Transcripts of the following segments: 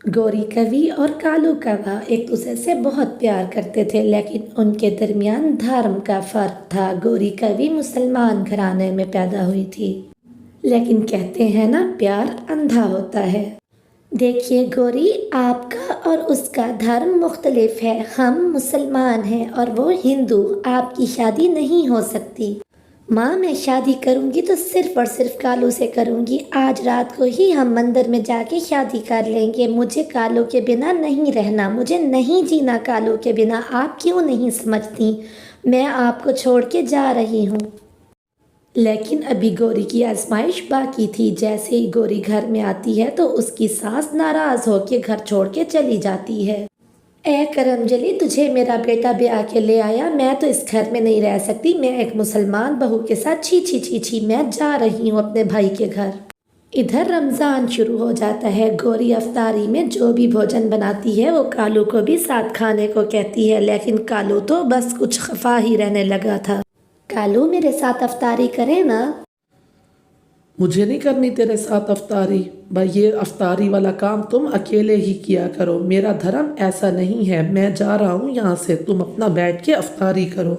گوری کوی اور کالو کوا ایک دوسرے سے بہت پیار کرتے تھے، لیکن ان کے درمیان دھرم کا فرق تھا۔ گوری کوی مسلمان گھرانے میں پیدا ہوئی تھی، لیکن کہتے ہیں نا، پیار اندھا ہوتا ہے۔ دیکھیے گوری، آپ کا اور اس کا دھرم مختلف ہے۔ ہم مسلمان ہیں اور وہ ہندو۔ آپ کی شادی نہیں ہو سکتی۔ ماں، میں شادی کروں گی تو صرف اور صرف کالو سے کروں گی۔ آج رات کو ہی ہم مندر میں جا کے شادی کر لیں گے۔ مجھے کالو کے بنا نہیں رہنا، مجھے نہیں جینا کالو کے بنا۔ آپ کیوں نہیں سمجھتی؟ میں آپ کو چھوڑ کے جا رہی ہوں۔ لیکن ابھی گوری کی آزمائش باقی تھی۔ جیسے ہی گوری گھر میں آتی ہے تو اس کی ساس ناراض ہو کے گھر چھوڑ کے چلی جاتی ہے۔ اے کرم جلی، تجھے میرا بیٹا بیاہ کے لے آیا، میں تو اس گھر میں نہیں رہ سکتی۔ میں ایک مسلمان بہو کے ساتھ چھی چھی چھی چھی، میں جا رہی ہوں اپنے بھائی کے گھر۔ ادھر رمضان شروع ہو جاتا ہے۔ گوری افطاری میں جو بھی بھوجن بناتی ہے وہ کالو کو بھی ساتھ کھانے کو کہتی ہے، لیکن کالو تو بس کچھ خفا ہی رہنے لگا تھا۔ کالو، میرے ساتھ افطاری کرے نا؟ مجھے نہیں کرنی تیرے ساتھ افطاری۔ بھائی، یہ افطاری والا کام تم اکیلے ہی کیا کرو، میرا دھرم ایسا نہیں ہے۔ میں جا رہا ہوں یہاں سے، تم اپنا بیٹھ کے افطاری کرو۔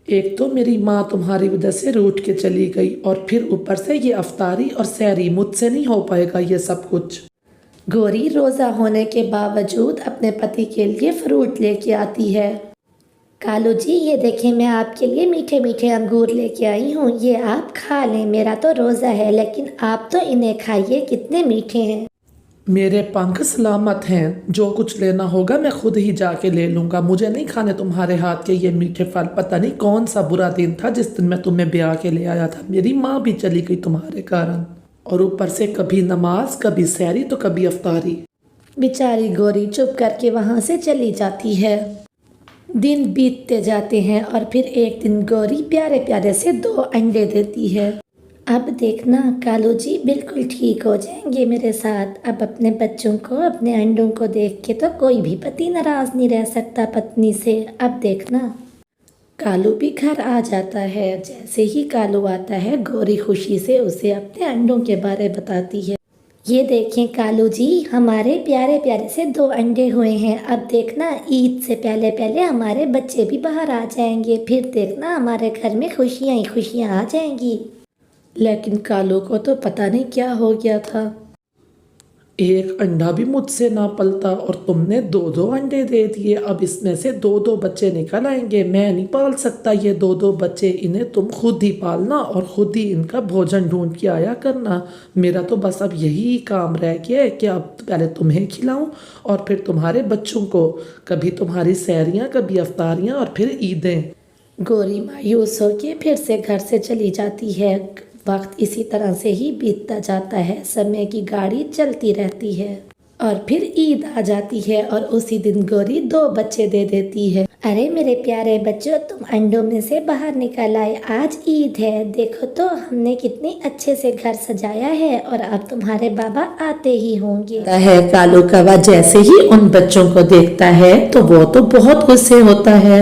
ایک تو میری ماں تمہاری وجہ سے روٹھ کے چلی گئی، اور پھر اوپر سے یہ افطاری اور سحری، مجھ سے نہیں ہو پائے گا یہ سب کچھ۔ گوری روزہ ہونے کے باوجود اپنے پتی کے لیے فروٹ لے کے آتی ہے۔ کالو جی، یہ دیکھیں، میں آپ کے لیے میٹھے میٹھے انگور لے کے آئی ہوں، یہ آپ کھا لیں۔ میرا تو روزہ ہے، لیکن آپ تو انہیں کھائیے، کتنے میٹھے ہیں۔ میرے پنکھ سلامت ہیں، جو کچھ لینا ہوگا میں خود ہی جا کے لے لوں گا۔ مجھے نہیں کھانے تمہارے ہاتھ کے یہ میٹھے پھل۔ پتہ نہیں کون سا برا دن تھا جس دن میں تمہیں بیاہ کے لے آیا تھا۔ میری ماں بھی چلی گئی تمہارے کارن، اور اوپر سے کبھی نماز، کبھی سحری، تو کبھی افطاری۔ بیچاری گوری چپ کر کے وہاں سے چلی جاتی ہے۔ دن بیتتے جاتے ہیں اور پھر ایک دن گوری پیارے پیارے سے 2 انڈے دیتی ہے۔ اب دیکھنا کالو جی بالکل ٹھیک ہو جائیں گے میرے ساتھ۔ اب اپنے بچوں کو، اپنے انڈوں کو دیکھ کے تو کوئی بھی پتی ناراض نہیں رہ سکتا پتنی سے۔ اب دیکھنا۔ کالو بھی گھر آ جاتا ہے۔ جیسے ہی کالو آتا ہے، گوری خوشی سے اسے اپنے انڈوں کے بارے بتاتی ہے۔ یہ دیکھیں کالو جی، ہمارے پیارے پیارے سے 2 انڈے ہوئے ہیں۔ اب دیکھنا، عید سے پہلے پہلے ہمارے بچے بھی باہر آ جائیں گے، پھر دیکھنا ہمارے گھر میں خوشیاں ہی خوشیاں آ جائیں گی۔ لیکن کالو کو تو پتہ نہیں کیا ہو گیا تھا۔ ایک انڈا بھی مجھ سے نہ پلتا، اور تم نے 2 انڈے دے دیے۔ اب اس میں سے 2 بچے نکل آئیں گے۔ میں نہیں پال سکتا یہ 2 بچے، انہیں تم خود ہی پالنا اور خود ہی ان کا بھوجن ڈھونڈ کے آیا کرنا۔ میرا تو بس اب یہی کام رہ گیا ہے کہ اب پہلے تمہیں کھلاؤں اور پھر تمہارے بچوں کو، کبھی تمہاری سحریاں، کبھی افطاریاں، اور پھر عیدیں۔ گوری مایوس ہو کے پھر سے گھر سے چلی جاتی ہے۔ وقت اسی طرح سے ہی بیتتا جاتا ہے، سمے کی گاڑی چلتی رہتی ہے، اور پھر عید آ جاتی ہے اور اسی دن گوری 2 بچے دے دیتی ہے۔ ارے میرے پیارے بچوں، تم انڈوں میں سے باہر نکل آئے، آج عید ہے، دیکھو تو ہم نے کتنے اچھے سے گھر سجایا ہے، اور اب تمہارے بابا آتے ہی ہوں گے۔ کالو کوا جیسے ہی ان بچوں کو دیکھتا ہے تو وہ تو بہت غصے ہوتا ہے۔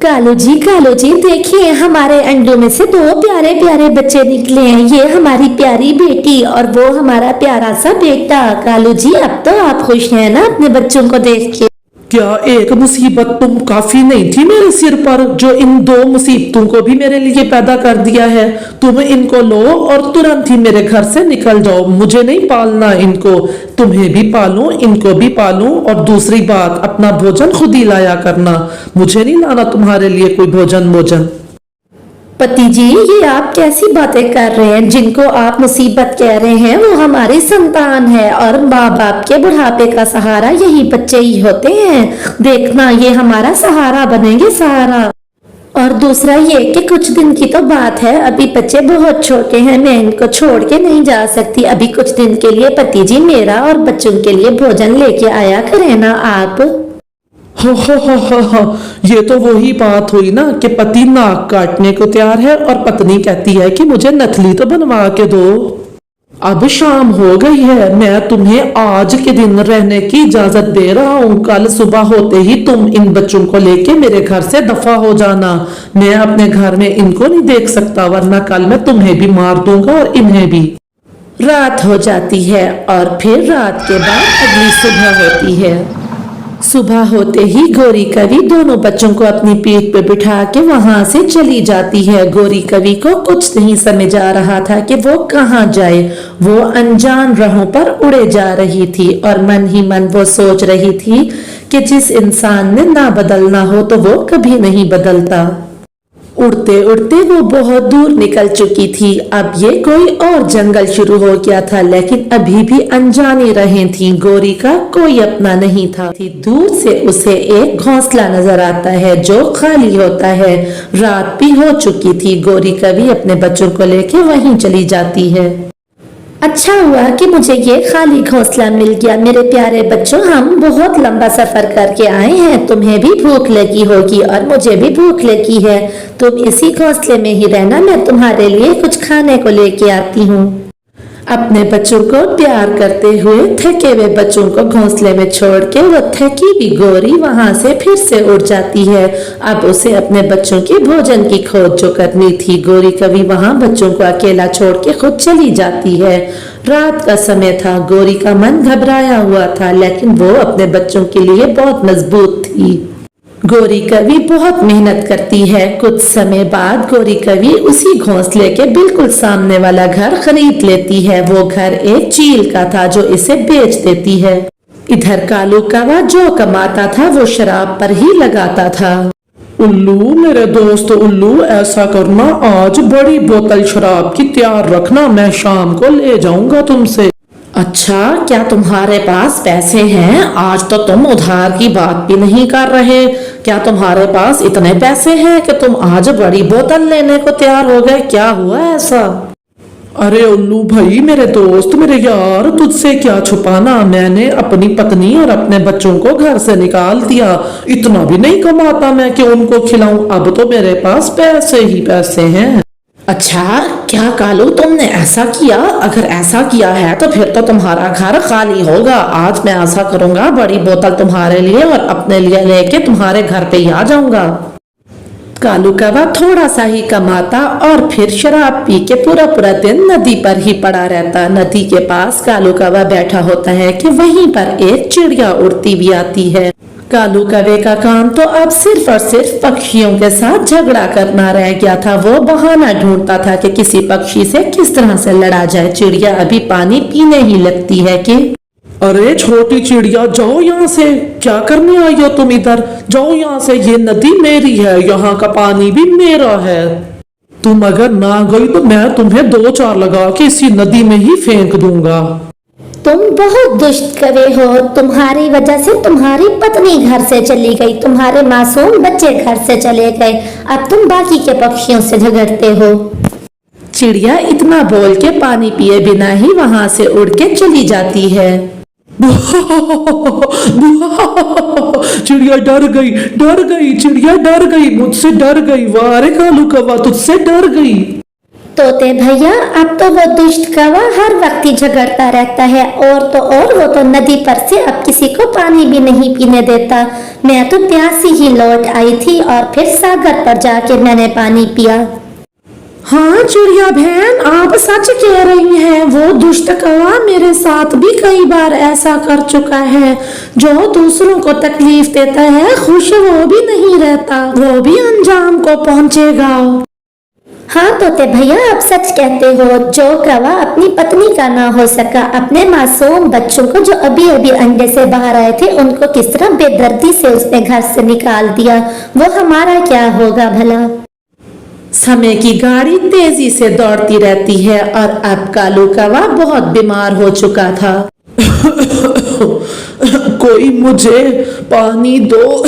کالو جی دیکھیے، ہمارے انڈوں میں سے 2 پیارے پیارے بچے نکلے ہیں، یہ ہماری پیاری بیٹی اور وہ ہمارا پیارا سا بیٹا۔ کالو جی، اب تو آپ خوش ہیں نا اپنے بچوں کو دیکھ کے؟ کیا ایک مصیبت تم کافی نہیں تھی میرے سر پر، جو ان 2 مصیبتوں کو بھی میرے لیے پیدا کر دیا ہے؟ تم ان کو لو اور ترنت ہی میرے گھر سے نکل جاؤ۔ مجھے نہیں پالنا ان کو، تمہیں بھی پالوں، ان کو بھی پالوں، اور دوسری بات، اپنا بھوجن خود ہی لایا کرنا، مجھے نہیں لانا تمہارے لیے کوئی بھوجن۔ پتی جی، یہ آپ کیسی باتیں کر رہے ہیں؟ جن کو آپ مصیبت کہہ رہے ہیں وہ ہماری سنتان ہے، اور ماں باپ کے بڑھاپے کا سہارا یہی بچے ہی ہوتے ہیں۔ دیکھنا، یہ ہمارا سہارا بنیں گے، سہارا۔ اور دوسرا یہ کہ کچھ دن کی تو بات ہے، ابھی بچے بہت چھوٹے ہیں، میں ان کو چھوڑ کے نہیں جا سکتی۔ ابھی کچھ دن کے لیے پتی جی میرا اور بچوں کے لیے بھوجن لے کے آیا کریں نا آپ۔ یہ تو وہی بات ہوئی نا کہ پتی ناک کاٹنے کو تیار ہے اور پتنی کہتی ہے کہ مجھے نتلی تو بنوا کے دو۔ اب شام ہو گئی ہے، میں تمہیں آج کے دن رہنے کی اجازت دے رہا ہوں۔ کل صبح ہوتے ہی تم ان بچوں کو لے کے میرے گھر سے دفع ہو جانا۔ میں اپنے گھر میں ان کو نہیں دیکھ سکتا، ورنہ کل میں تمہیں بھی مار دوں گا اور انہیں بھی۔ रात हो जाती है और फिर रात के बाद अगली सुबह होती है। सुबह होते ही गौरी कवि दोनों बच्चों को अपनी पीठ पे बिठा के वहां से चली जाती है। गौरी कवि को कुछ नहीं समझ आ रहा था कि वो कहाँ जाए। वो अनजान राहों पर उड़े जा रही थी और मन ही मन वो सोच रही थी कि जिस इंसान ने ना बदलना हो तो वो कभी नहीं बदलता। उड़ते उड़ते वो बहुत दूर निकल चुकी थी। अब ये कोई और जंगल शुरू हो गया था, लेकिन अभी भी अनजानी राहें थी। गौरी का कोई अपना नहीं था। दूर से उसे एक घोंसला नजर आता है जो खाली होता है। रात भी हो चुकी थी। गौरी कवि अपने बच्चों को लेके वहीं चली जाती है। अच्छा हुआ कि मुझे ये खाली घोंसला मिल गया। मेरे प्यारे बच्चों, हम बहुत लंबा सफर करके आए हैं। तुम्हें भी भूख लगी होगी और मुझे भी भूख लगी है। तुम इसी घोंसले में ही रहना, मैं तुम्हारे लिए कुछ खाने को लेके आती हूँ। अपने बच्चों को प्यार करते हुए थके हुए बच्चों को घोंसले में छोड़ के वो थकी भी गौरी वहां से फिर से उड़ जाती है। अब उसे अपने बच्चों के भोजन की खोज जो करनी थी। गौरी कवि वहां बच्चों को अकेला छोड़ के खुद चली जाती है। रात का समय था। गौरी का मन घबराया हुआ था, लेकिन वो अपने बच्चों के लिए बहुत मजबूत थी। गौरी कवि बहुत मेहनत करती है। कुछ समय बाद गौरी कवि उसी घोंसले के बिल्कुल सामने वाला घर खरीद लेती है। वो घर एक चील का था जो इसे बेच देती है। इधर कालू कौवा जो कमाता था वो शराब पर ही लगाता था। उल्लू मेरे दोस्त उल्लू, ऐसा करना, आज बड़ी बोतल शराब की तैयार रखना, मैं शाम को ले जाऊंगा तुमसे। अच्छा, क्या तुम्हारे पास पैसे हैं? आज तो तुम उधार की बात भी नहीं कर रहे। क्या तुम्हारे पास इतने पैसे हैं कि तुम आज बड़ी बोतल लेने को तैयार हो गए? क्या हुआ ऐसा? अरे उल्लू भाई, मेरे दोस्त, मेरे यार, तुझसे क्या छुपाना, मैंने अपनी पत्नी और अपने बच्चों को घर से निकाल दिया। इतना भी नहीं कमाता मैं कि उनको खिलाऊं। अब तो मेरे पास पैसे ही पैसे हैं। अच्छा, क्या कालू तुमने ऐसा किया? अगर ऐसा किया है तो फिर तो तुम्हारा घर खाली होगा। आज मैं ऐसा करूंगा, बड़ी बोतल तुम्हारे लिए और अपने लिए लेके तुम्हारे घर पे ही आ जाऊंगा। कालू कौवा थोड़ा सा ही कमाता और फिर शराब पी के पूरा पूरा दिन नदी पर ही पड़ा रहता। नदी के पास कालू कौवा बैठा होता है कि वहीं पर एक चिड़िया उड़ती भी आती है। कालू कौवे का काम तो अब सिर्फ और सिर्फ पक्षियों के साथ झगड़ा करना रह गया था। वो बहाना ढूंढता था कि किसी पक्षी से किस तरह से लड़ा जाए। चिड़िया अभी पानी पीने ही लगती है कि अरे छोटी चिड़िया, जाओ यहाँ से, क्या करने आई हो तुम इधर? जाओ यहाँ से, ये नदी मेरी है, यहाँ का पानी भी मेरा है। तुम अगर ना गई तो मैं तुम्हें 2-4 लगा के इसी नदी में ही फेंक दूंगा। तुम बहुत दुष्ट कवि हो। तुम्हारी वजह से तुम्हारी पत्नी घर से चली गई, तुम्हारे मासूम बच्चे घर से चले गए। अब तुम बाकी के पक्षियों से झगड़ते हो। चिड़िया इतना बोल के पानी पिए बिना ही वहां से उड़ के चली जाती है। चिड़िया डर गई, चिड़िया डर गई, मुझसे डर गई। वाह रे कालू कौवा, तुझसे डर गई। तोते भैया, अब तो वो दुष्ट कौवा हर वक्त ही झगड़ता रहता है। और तो और वो तो नदी पर से अब किसी को पानी भी नहीं पीने देता। मैं तो प्यासी ही लौट आई थी और फिर सागर पर जाके मैंने पानी पिया। हाँ चिड़िया बहन, आप सच कह रही हैं। वो दुष्ट कौवा मेरे साथ भी कई बार ऐसा कर चुका है। जो दूसरों को तकलीफ देता है, खुश वो भी नहीं रहता, वो भी अंजाम को पहुंचेगा। हाँ तोते भैया, आप सच कहते हो। जो कौवा अपनी पत्नी का ना हो सका, अपने मासूम बच्चों को जो अभी अभी अंडे से बाहर आए थे, उनको किस तरह बेदर्दी से उसने घर से निकाल दिया, वो हमारा क्या होगा भला। समय की गाड़ी तेजी से दौड़ती रहती है और अब कालू कौवा बहुत बीमार हो चुका था। कोई मुझे पानी दो,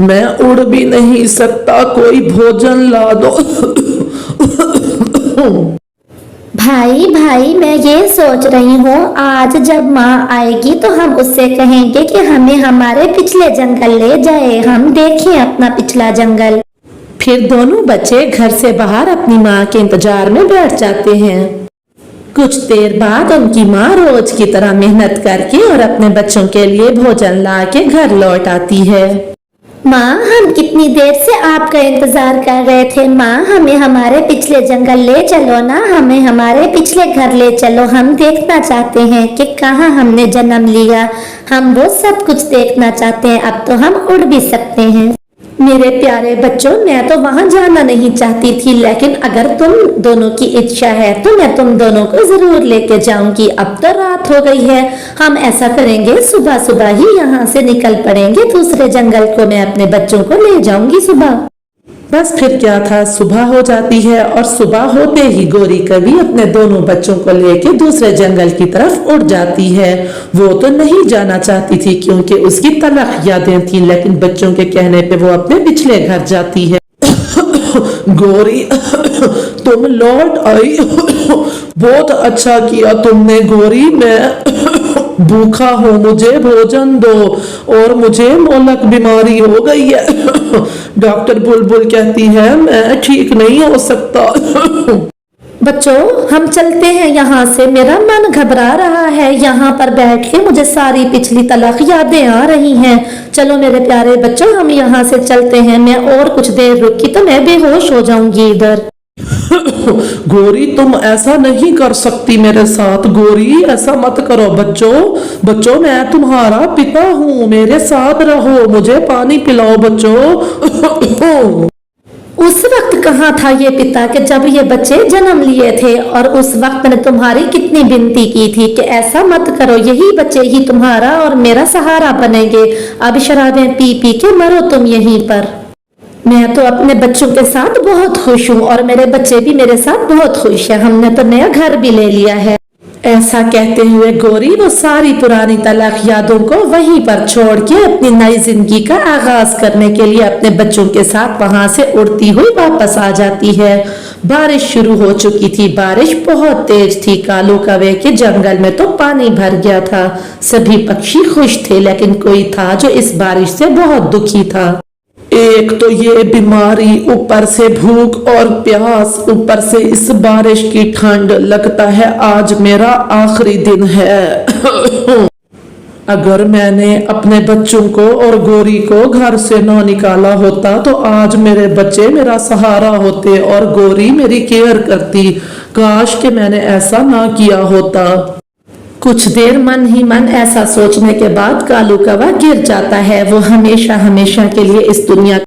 मैं उड़ भी नहीं सकता, कोई भोजन ला दो। भाई, मैं ये सोच रही हूँ, आज जब माँ आएगी तो हम उससे कहेंगे कि हमें हमारे पिछले जंगल ले जाए, हम देखें अपना पिछला जंगल। फिर दोनों बच्चे घर से बाहर अपनी माँ के इंतजार में बैठ जाते हैं। कुछ देर बाद उनकी माँ रोज की तरह मेहनत करके और अपने बच्चों के लिए भोजन ला के घर लौट आती है। माँ, हम कितनी देर से आपका इंतजार कर रहे थे। माँ, हमें हमारे पिछले जंगल ले चलो ना, हमें हमारे पिछले घर ले चलो। हम देखना चाहते हैं कि कहाँ हमने जन्म लिया। हम वो सब कुछ देखना चाहते हैं। अब तो हम उड़ भी सकते हैं। मेरे प्यारे बच्चों, मैं तो वहां जाना नहीं चाहती थी, लेकिन अगर तुम दोनों की इच्छा है तो मैं तुम दोनों को जरूर लेके जाऊंगी। अब तो रात हो गई है, हम ऐसा करेंगे, सुबह सुबह ही यहाँ से निकल पड़ेंगे। दूसरे जंगल को मैं अपने बच्चों को ले जाऊंगी सुबह। बस फिर क्या था, सुबह हो जाती है और सुबह होते ही गौरी कवि अपने दोनों बच्चों को लेके दूसरे जंगल की तरफ उड़ जाती है। वो तो नहीं जाना चाहती थी क्योंकि उसकी तलख यादें थी, लेकिन बच्चों के कहने पे वो अपने पिछले घर जाती है। गौरी, तुम लौट आई, बहुत अच्छा किया तुमने गौरी। मैं भूखा हूँ, मुझे भोजन दो, और मुझे मोलक बीमारी हो गई है। डॉक्टर बुलबुल कहती है मैं ठीक नहीं हो सकता। बच्चों, हम चलते हैं यहाँ से। मेरा मन घबरा रहा है, यहाँ पर बैठ के मुझे सारी पिछली तलख यादें आ रही हैं। चलो मेरे प्यारे बच्चों, हम यहाँ से चलते हैं। मैं और कुछ देर रुकी तो मैं बेहोश हो जाऊंगी इधर। गौरी, तुम ऐसा नहीं कर सकती मेरे साथ। गौरी, ऐसा मत करो। बच्चों, मैं तुम्हारा पिता हूँ, मेरे साथ रहो, मुझे पानी पिलाओ बच्चों। उस वक्त कहाँ था ये पिता कि जब ये बच्चे जन्म लिए थे, और उस वक्त मैंने तुम्हारी कितनी विनती की थी कि ऐसा मत करो, यही बच्चे ही तुम्हारा और मेरा सहारा बनेंगे। अब शराबें पी पी के मरो तुम यहीं पर। मैं तो अपने बच्चों के साथ बहुत खुश हूँ और मेरे बच्चे भी मेरे साथ बहुत खुश हैं। हमने तो नया घर भी ले लिया है। ऐसा कहते हुए गौरी वो सारी पुरानी तलाक यादों को वहीं पर छोड़ के अपनी नई जिंदगी का आगाज करने के लिए अपने बच्चों के साथ वहां से उड़ती हुई वापस आ जाती है। बारिश शुरू हो चुकी थी, बारिश बहुत तेज थी। कालू कौवे के जंगल में तो पानी भर गया था। सभी पक्षी खुश थे, लेकिन कोई था जो इस बारिश से बहुत दुखी था। एक तो ये बीमारी, ऊपर से भूख और प्यास, ऊपर से इस बारिश की ठंड। लगता है आज मेरा आखिरी दिन है। अगर मैंने अपने बच्चों को और गौरी को घर से ना निकाला होता तो आज मेरे बच्चे मेरा सहारा होते और गौरी मेरी केयर करती। काश कि मैंने ऐसा ना किया होता। कुछ देर मन ही मन ऐसा सोचने के बाद कालू कौवा गिर जाता है। वो हमेशा हमेशा के लिए इस दुनिया